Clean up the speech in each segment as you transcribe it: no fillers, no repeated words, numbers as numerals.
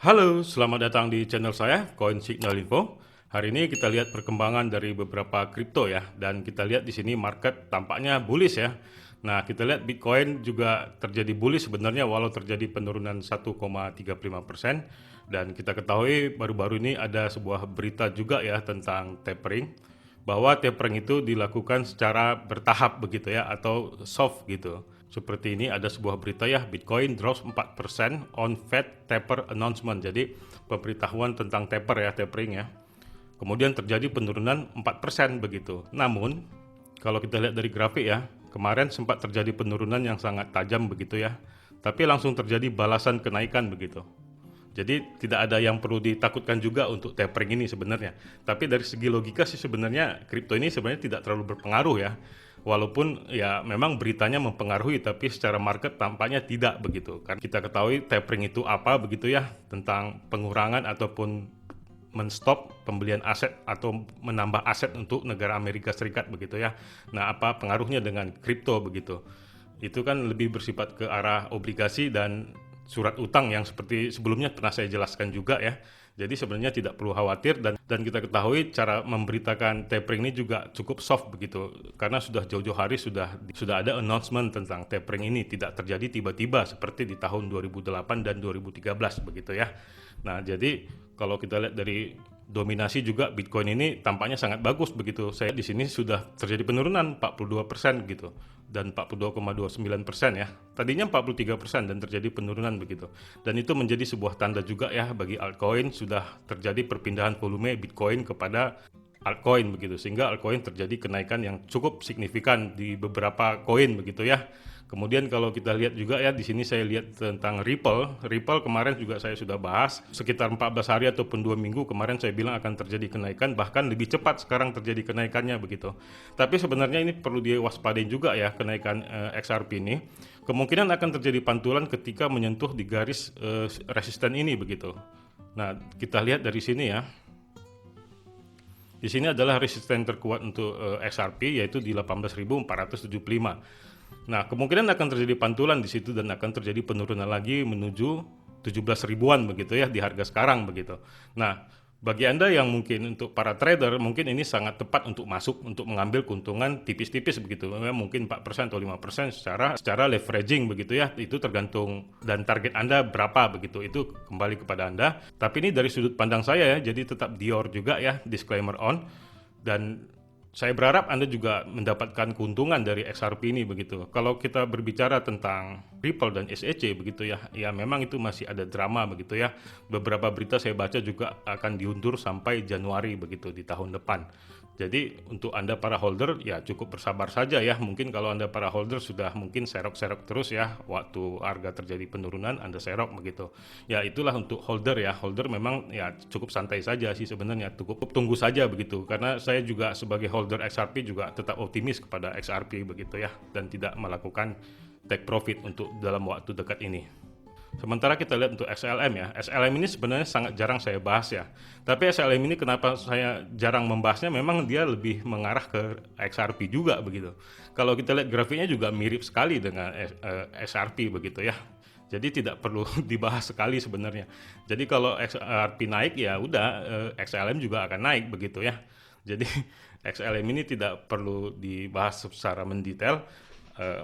Halo, selamat datang di channel saya, Coin Signal Info. Hari ini kita lihat perkembangan dari beberapa kripto ya, dan kita lihat di sini market tampaknya bullish ya. Nah, kita lihat Bitcoin juga terjadi bullish sebenarnya walau terjadi penurunan 1,35%. Dan kita ketahui baru-baru ini ada sebuah berita juga ya tentang tapering, bahwa tapering itu dilakukan secara bertahap begitu ya, atau soft gitu. Seperti ini ada sebuah berita ya, Bitcoin drops 4% on Fed taper announcement. Jadi pemberitahuan tentang taper ya, tapering ya. Kemudian terjadi penurunan 4% begitu. Namun kalau kita lihat dari grafik ya, kemarin sempat terjadi penurunan yang sangat tajam begitu ya. Tapi langsung terjadi balasan kenaikan begitu. Jadi tidak ada yang perlu ditakutkan juga untuk tapering ini sebenarnya. Tapi dari segi logika sih sebenarnya kripto ini sebenarnya tidak terlalu berpengaruh ya. Walaupun ya memang beritanya mempengaruhi, tapi secara market tampaknya tidak begitu. Karena kita ketahui tapering itu apa begitu ya, tentang pengurangan ataupun menstop pembelian aset atau menambah aset untuk negara Amerika Serikat begitu ya. Nah, apa pengaruhnya dengan kripto begitu? Itu kan lebih bersifat ke arah obligasi dan surat utang yang seperti sebelumnya pernah saya jelaskan juga ya. Jadi sebenarnya tidak perlu khawatir, dan kita ketahui cara memberitakan tapering ini juga cukup soft begitu, karena sudah jauh-jauh hari sudah ada announcement tentang tapering ini, tidak terjadi tiba-tiba seperti di tahun 2008 dan 2013 begitu ya. Nah, jadi kalau kita lihat dari dominasi juga Bitcoin ini tampaknya sangat bagus begitu. Saya di sini sudah terjadi penurunan 42% gitu, dan 42,29% ya. Tadinya 43% dan terjadi penurunan begitu. Dan itu menjadi sebuah tanda juga ya bagi altcoin, sudah terjadi perpindahan volume Bitcoin kepada altcoin begitu, sehingga altcoin terjadi kenaikan yang cukup signifikan di beberapa koin begitu ya. Kemudian kalau kita lihat juga ya, di sini saya lihat tentang Ripple. Ripple kemarin juga saya sudah bahas, sekitar 14 hari ataupun 2 minggu kemarin saya bilang akan terjadi kenaikan, bahkan lebih cepat sekarang terjadi kenaikannya begitu. Tapi sebenarnya ini perlu diwaspadai juga ya, kenaikan XRP ini. Kemungkinan akan terjadi pantulan ketika menyentuh di garis resisten ini begitu. Nah, kita lihat dari sini ya. Di sini adalah resisten terkuat untuk XRP, yaitu di 18.475. Nah, kemungkinan akan terjadi pantulan di situ dan akan terjadi penurunan lagi menuju 17 ribuan begitu ya di harga sekarang begitu. Nah, bagi Anda yang mungkin untuk para trader, mungkin ini sangat tepat untuk masuk, untuk mengambil keuntungan tipis-tipis begitu. Mungkin 4% atau 5% secara leveraging begitu ya. Itu tergantung, dan target Anda berapa begitu. Itu kembali kepada Anda. Tapi ini dari sudut pandang saya ya, jadi tetap Dior juga ya, disclaimer on. Dan saya berharap Anda juga mendapatkan keuntungan dari XRP ini begitu. Kalau kita berbicara tentang Ripple dan SEC begitu ya, ya memang itu masih ada drama begitu ya. Beberapa berita saya baca juga akan diundur sampai Januari begitu di tahun depan. Jadi untuk Anda para holder ya cukup bersabar saja ya. Mungkin kalau Anda para holder sudah mungkin serok-serok terus ya, waktu harga terjadi penurunan Anda serok begitu. Ya itulah untuk holder ya. Holder memang ya cukup santai saja sih sebenarnya, cukup tunggu saja begitu. Karena saya juga sebagai holder XRP juga tetap optimis kepada XRP begitu ya, dan tidak melakukan take profit untuk dalam waktu dekat ini. Sementara kita lihat untuk XLM ya, XLM ini sebenarnya sangat jarang saya bahas ya. Tapi XLM ini kenapa saya jarang membahasnya, memang dia lebih mengarah ke XRP juga begitu. Kalau kita lihat grafiknya juga mirip sekali dengan XRP begitu ya. Jadi tidak perlu dibahas sekali sebenarnya. Jadi kalau XRP naik ya udah, XLM juga akan naik begitu ya. Jadi XLM ini tidak perlu dibahas secara mendetail.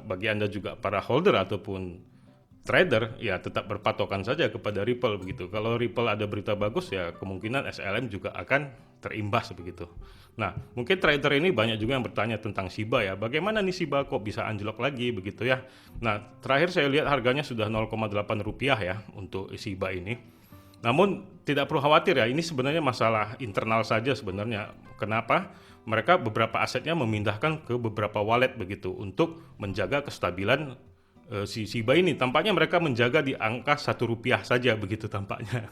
Bagi Anda juga para holder ataupun trader ya tetap berpatokan saja kepada Ripple begitu. Kalau Ripple ada berita bagus ya kemungkinan SLM juga akan terimbas begitu. Nah, mungkin trader ini banyak juga yang bertanya tentang Shiba ya. Bagaimana nih Shiba kok bisa anjlok lagi begitu ya. Nah, terakhir saya lihat harganya sudah 0,8 rupiah ya untuk Shiba ini. Namun tidak perlu khawatir ya, ini sebenarnya masalah internal saja sebenarnya. Kenapa? Mereka beberapa asetnya memindahkan ke beberapa wallet begitu untuk menjaga kestabilan si Shiba ini. Tampaknya mereka menjaga di angka 1 rupiah saja begitu tampaknya.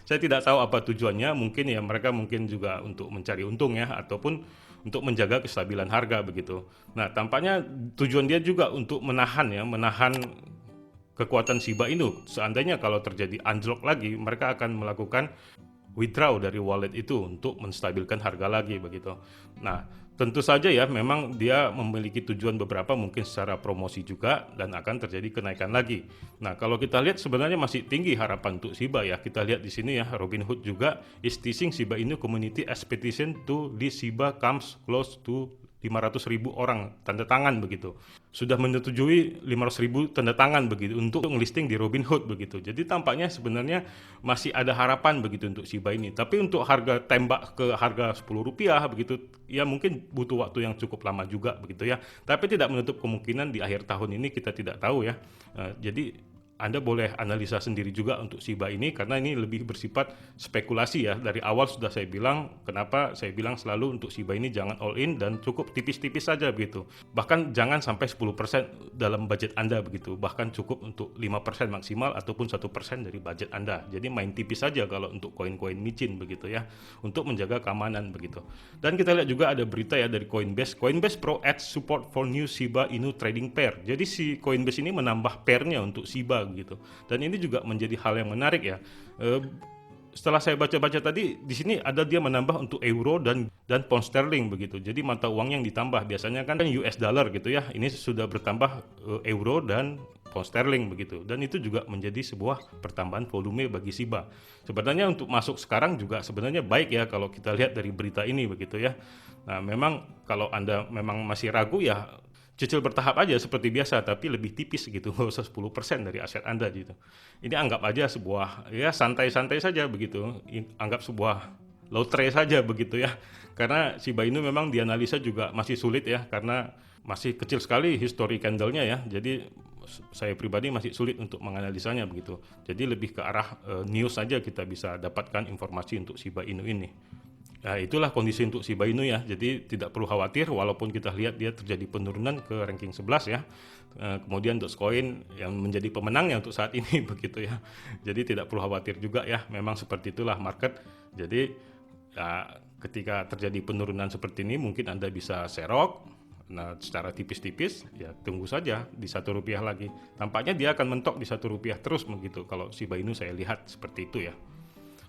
Saya tidak tahu apa tujuannya, mungkin ya mereka mungkin juga untuk mencari untung ya, ataupun untuk menjaga kestabilan harga begitu. Nah, tampaknya tujuan dia juga untuk menahan kekuatan Shiba Inu. Seandainya kalau terjadi anjlok lagi, mereka akan melakukan withdraw dari wallet itu untuk menstabilkan harga lagi begitu. Nah, tentu saja ya memang dia memiliki tujuan beberapa, mungkin secara promosi juga, dan akan terjadi kenaikan lagi. Nah, kalau kita lihat sebenarnya masih tinggi harapan untuk Shiba ya. Kita lihat di sini ya, Robinhood juga is teasing Shiba Inu community expectation to list Shiba comes close to 500.000 orang tanda tangan begitu. Sudah menyetujui 500.000 tanda tangan begitu untuk ngelisting di Robinhood begitu. Jadi tampaknya sebenarnya masih ada harapan begitu untuk Shiba ini. Tapi untuk harga tembak ke harga Rp10 begitu, ya mungkin butuh waktu yang cukup lama juga begitu ya. Tapi tidak menutup kemungkinan di akhir tahun ini, kita tidak tahu ya. Jadi Anda boleh analisa sendiri juga untuk Shiba ini, karena ini lebih bersifat spekulasi ya. Dari awal sudah saya bilang, kenapa saya bilang selalu untuk Shiba ini jangan all in dan cukup tipis-tipis saja begitu. Bahkan jangan sampai 10% dalam budget Anda begitu. Bahkan cukup untuk 5% maksimal ataupun 1% dari budget Anda. Jadi main tipis saja kalau untuk koin-koin micin begitu ya, untuk menjaga keamanan begitu. Dan kita lihat juga ada berita ya dari Coinbase. Coinbase Pro adds support for new Shiba Inu trading pair. Jadi si Coinbase ini menambah pairnya untuk Shiba gitu. Dan ini juga menjadi hal yang menarik ya. Setelah saya baca-baca tadi, di sini ada dia menambah untuk euro dan pound sterling begitu. Jadi mata uang yang ditambah biasanya kan US dollar gitu ya. Ini sudah bertambah euro dan pound sterling begitu. Dan itu juga menjadi sebuah pertambahan volume bagi Shiba. Sebenarnya untuk masuk sekarang juga sebenarnya baik ya kalau kita lihat dari berita ini begitu ya. Nah, memang kalau Anda memang masih ragu ya, cicil bertahap aja seperti biasa, tapi lebih tipis gitu, nggak usah 10% dari aset Anda gitu. Ini anggap aja sebuah, ya santai-santai saja begitu, anggap sebuah lotre saja begitu ya. Karena Shiba Inu memang dianalisa juga masih sulit ya, karena masih kecil sekali history candle-nya ya. Jadi saya pribadi masih sulit untuk menganalisanya begitu. Jadi lebih ke arah news saja kita bisa dapatkan informasi untuk Shiba Inu ini. Nah, itulah kondisi untuk Shiba Inu ya. Jadi tidak perlu khawatir, walaupun kita lihat dia terjadi penurunan ke ranking 11 ya. Kemudian Dogecoin yang menjadi pemenangnya untuk saat ini begitu ya. Jadi tidak perlu khawatir juga ya. Memang seperti itulah market. Jadi ya, ketika terjadi penurunan seperti ini mungkin Anda bisa serok. Nah, secara tipis-tipis ya tunggu saja di Rp1 lagi. Tampaknya dia akan mentok di Rp1 terus begitu kalau Shiba Inu saya lihat seperti itu ya.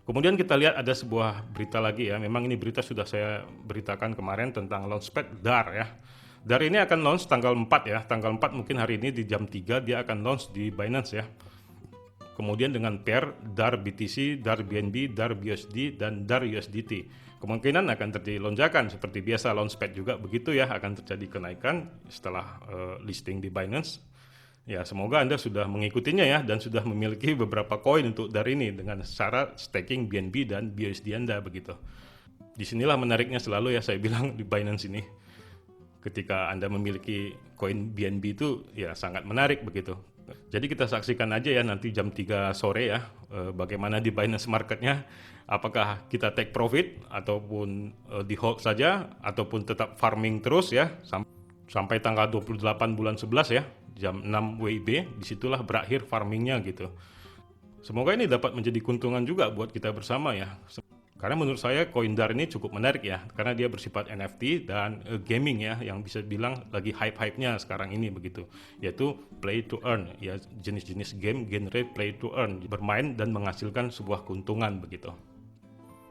Kemudian kita lihat ada sebuah berita lagi ya. Memang ini berita sudah saya beritakan kemarin tentang launchpad DAR ya. DAR ini akan launch tanggal 4 ya. Tanggal 4 mungkin hari ini di jam 3 dia akan launch di Binance ya. Kemudian dengan pair DAR BTC, DAR BNB, DAR BUSD, dan DAR USDT. Kemungkinan akan terjadi lonjakan seperti biasa launchpad juga begitu ya. Akan terjadi kenaikan setelah listing di Binance. Ya, semoga Anda sudah mengikutinya ya, dan sudah memiliki beberapa koin untuk DAR ini dengan cara staking BNB dan BUSD Anda begitu. Disinilah menariknya selalu ya saya bilang di Binance ini. Ketika Anda memiliki koin BNB itu ya sangat menarik begitu. Jadi kita saksikan aja ya nanti jam 3 sore ya, bagaimana di Binance marketnya. Apakah kita take profit ataupun di hold saja, ataupun tetap farming terus ya sampai tanggal 28 bulan 11 ya, jam 6 WIB, disitulah berakhir farmingnya gitu. Semoga ini dapat menjadi keuntungan juga buat kita bersama ya. Karena menurut saya koin DAR ini cukup menarik ya, karena dia bersifat NFT dan gaming ya, yang bisa bilang lagi hype-hype-nya sekarang ini begitu. Yaitu play to earn, ya jenis-jenis game genre play to earn, bermain dan menghasilkan sebuah keuntungan begitu.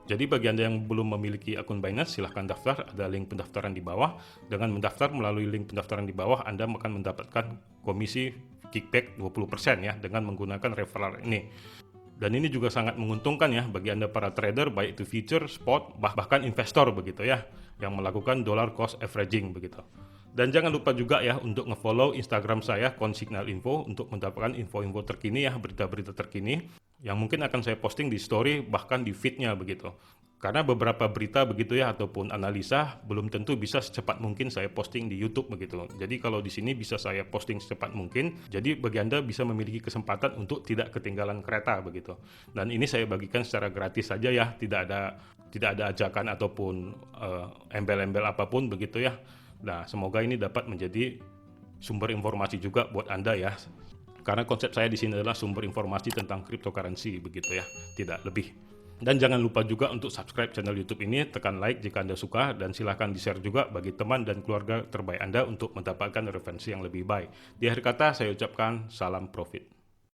Jadi bagi Anda yang belum memiliki akun Binance, silahkan daftar, ada link pendaftaran di bawah. Dengan mendaftar melalui link pendaftaran di bawah, Anda akan mendapatkan komisi kickback 20% ya, dengan menggunakan referral ini. Dan ini juga sangat menguntungkan ya bagi Anda para trader, baik itu future, spot, bahkan investor begitu ya, yang melakukan dollar cost averaging begitu. Dan jangan lupa juga ya untuk nge-follow Instagram saya, Consignal Info, untuk mendapatkan info-info terkini ya, berita-berita terkini yang mungkin akan saya posting di story, bahkan di feed-nya begitu. Karena beberapa berita begitu ya, ataupun analisa belum tentu bisa secepat mungkin saya posting di YouTube begitu. Jadi kalau di sini bisa saya posting secepat mungkin, jadi bagi Anda bisa memiliki kesempatan untuk tidak ketinggalan kereta begitu. Dan ini saya bagikan secara gratis saja ya, tidak ada ajakan ataupun embel-embel apapun begitu ya. Nah, semoga ini dapat menjadi sumber informasi juga buat Anda ya. Karena konsep saya di sini adalah sumber informasi tentang cryptocurrency begitu ya, tidak lebih. Dan jangan lupa juga untuk subscribe channel YouTube ini, tekan like jika Anda suka, dan silahkan di-share juga bagi teman dan keluarga terbaik Anda untuk mendapatkan referensi yang lebih baik. Di akhir kata saya ucapkan salam profit.